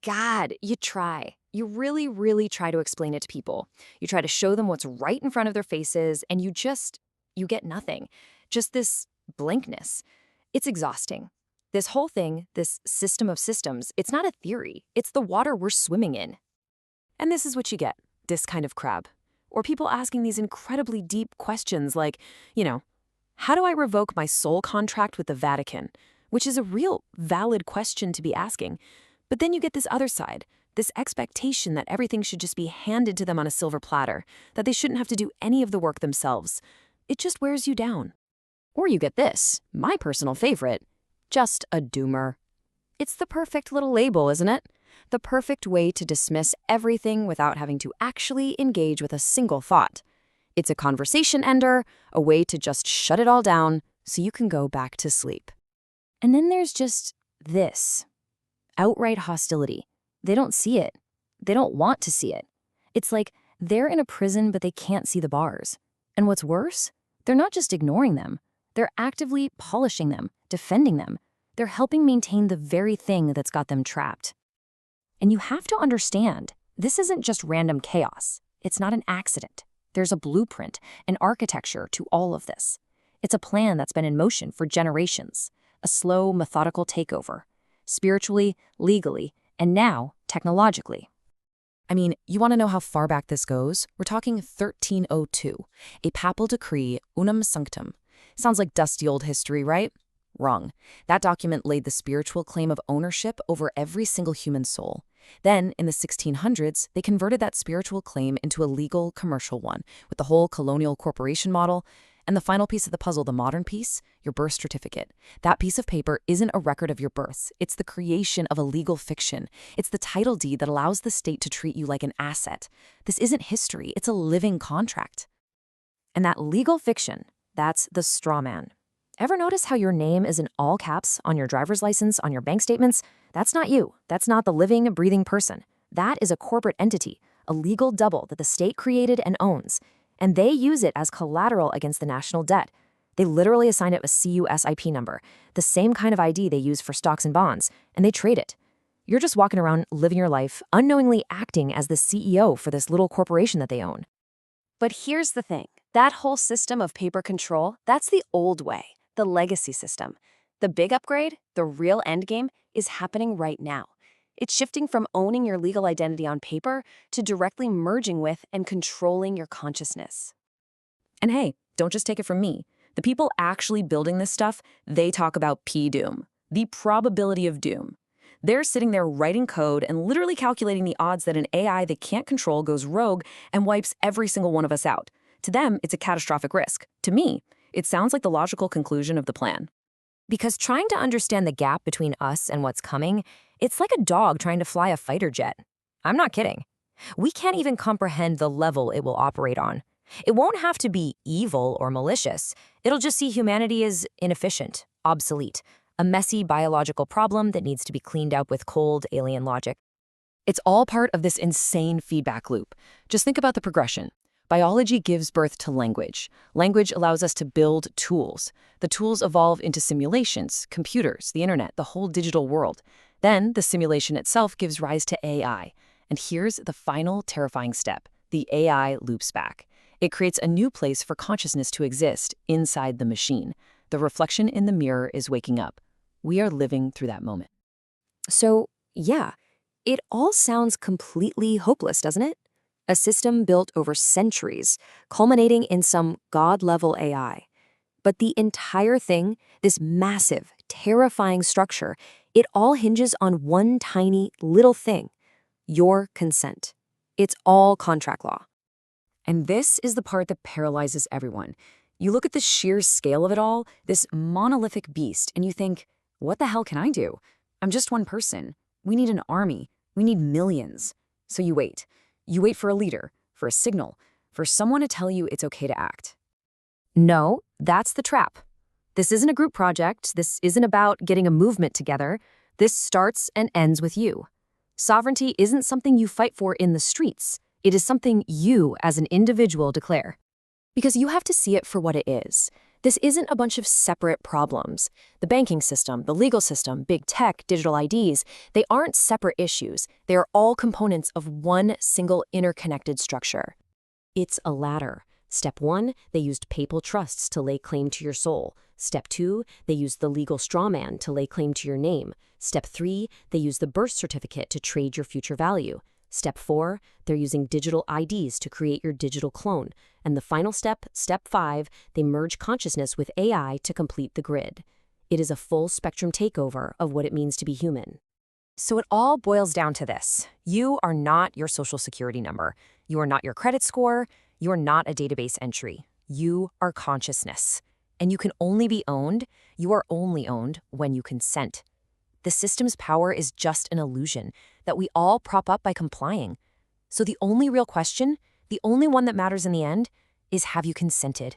God, you try. You really, really try to explain it to people. You try to show them what's right in front of their faces, and you get nothing. Just this blankness. It's exhausting. This whole thing, this system of systems, it's not a theory. It's the water we're swimming in. And this is what you get, this kind of crab. Or people asking these incredibly deep questions like, how do I revoke my soul contract with the Vatican? Which is a real, valid question to be asking. But then you get this other side, this expectation that everything should just be handed to them on a silver platter, that they shouldn't have to do any of the work themselves. It just wears you down. Or you get this, my personal favorite, just a doomer. It's the perfect little label, isn't it? The perfect way to dismiss everything without having to actually engage with a single thought. It's a conversation ender, a way to just shut it all down so you can go back to sleep. And then there's just this. Outright hostility. They don't see it. They don't want to see it. It's like they're in a prison, but they can't see the bars. And what's worse, they're not just ignoring them. They're actively polishing them, defending them. They're helping maintain the very thing that's got them trapped. And you have to understand, this isn't just random chaos. It's not an accident. There's a blueprint, an architecture to all of this. It's a plan that's been in motion for generations, a slow, methodical takeover, spiritually, legally, and now technologically. I mean, you want to know how far back this goes? We're talking 1302, a papal decree, Unam Sanctam. Sounds like dusty old history, right? Wrong. That document laid the spiritual claim of ownership over every single human soul. Then, in the 1600s, they converted that spiritual claim into a legal, commercial one, with the whole colonial corporation model. And the final piece of the puzzle, the modern piece, your birth certificate. That piece of paper isn't a record of your birth. It's the creation of a legal fiction. It's the title deed that allows the state to treat you like an asset. This isn't history. It's a living contract. And that legal fiction, that's the strawman. Ever notice how your name is in all caps on your driver's license, on your bank statements? That's not you. That's not the living, breathing person. That is a corporate entity, a legal double that the state created and owns. And they use it as collateral against the national debt. They literally assign it a CUSIP number, the same kind of ID they use for stocks and bonds, and they trade it. You're just walking around living your life, unknowingly acting as the CEO for this little corporation that they own. But here's the thing. That whole system of paper control, that's the old way. The legacy system. The big upgrade, the real endgame, is happening right now. It's shifting from owning your legal identity on paper to directly merging with and controlling your consciousness. And hey, don't just take it from me. The people actually building this stuff, they talk about P-Doom, the probability of doom. They're sitting there writing code and literally calculating the odds that an AI they can't control goes rogue and wipes every single one of us out. To them, it's a catastrophic risk. To me, it sounds like the logical conclusion of the plan. Because trying to understand the gap between us and what's coming, it's like a dog trying to fly a fighter jet. I'm not kidding. We can't even comprehend the level it will operate on. It won't have to be evil or malicious. It'll just see humanity as inefficient, obsolete, a messy biological problem that needs to be cleaned up with cold alien logic. It's all part of this insane feedback loop. Just think about the progression. Biology gives birth to language. Language allows us to build tools. The tools evolve into simulations, computers, the internet, the whole digital world. Then the simulation itself gives rise to AI. And here's the final terrifying step. The AI loops back. It creates a new place for consciousness to exist inside the machine. The reflection in the mirror is waking up. We are living through that moment. So, yeah, it all sounds completely hopeless, doesn't it? A system built over centuries, culminating in some God-level AI. But the entire thing, this massive, terrifying structure, it all hinges on one tiny little thing: your consent. It's all contract law. And this is the part that paralyzes everyone. You look at the sheer scale of it all, this monolithic beast, and you think, what the hell can I do? I'm just one person. We need an army. We need millions. So you wait. You wait for a leader, for a signal, for someone to tell you it's okay to act. No, that's the trap. This isn't a group project. This isn't about getting a movement together. This starts and ends with you. Sovereignty isn't something you fight for in the streets. It is something you, as an individual, declare. Because you have to see it for what it is. This isn't a bunch of separate problems. The banking system, the legal system, big tech, digital IDs, they aren't separate issues. They are all components of one single interconnected structure. It's a ladder. Step 1, they used papal trusts to lay claim to your soul. Step 2, they used the legal strawman to lay claim to your name. Step 3, they used the birth certificate to trade your future value. Step 4, they're using digital IDs to create your digital clone. And the final step, Step 5, they merge consciousness with AI to complete the grid. It is a full spectrum takeover of what it means to be human. So it all boils down to this. You are not your social security number. You are not your credit score. You are not a database entry. You are consciousness. And you can only be owned, you are only owned when you consent. The system's power is just an illusion that we all prop up by complying. So the only real question, the only one that matters in the end, is have you consented?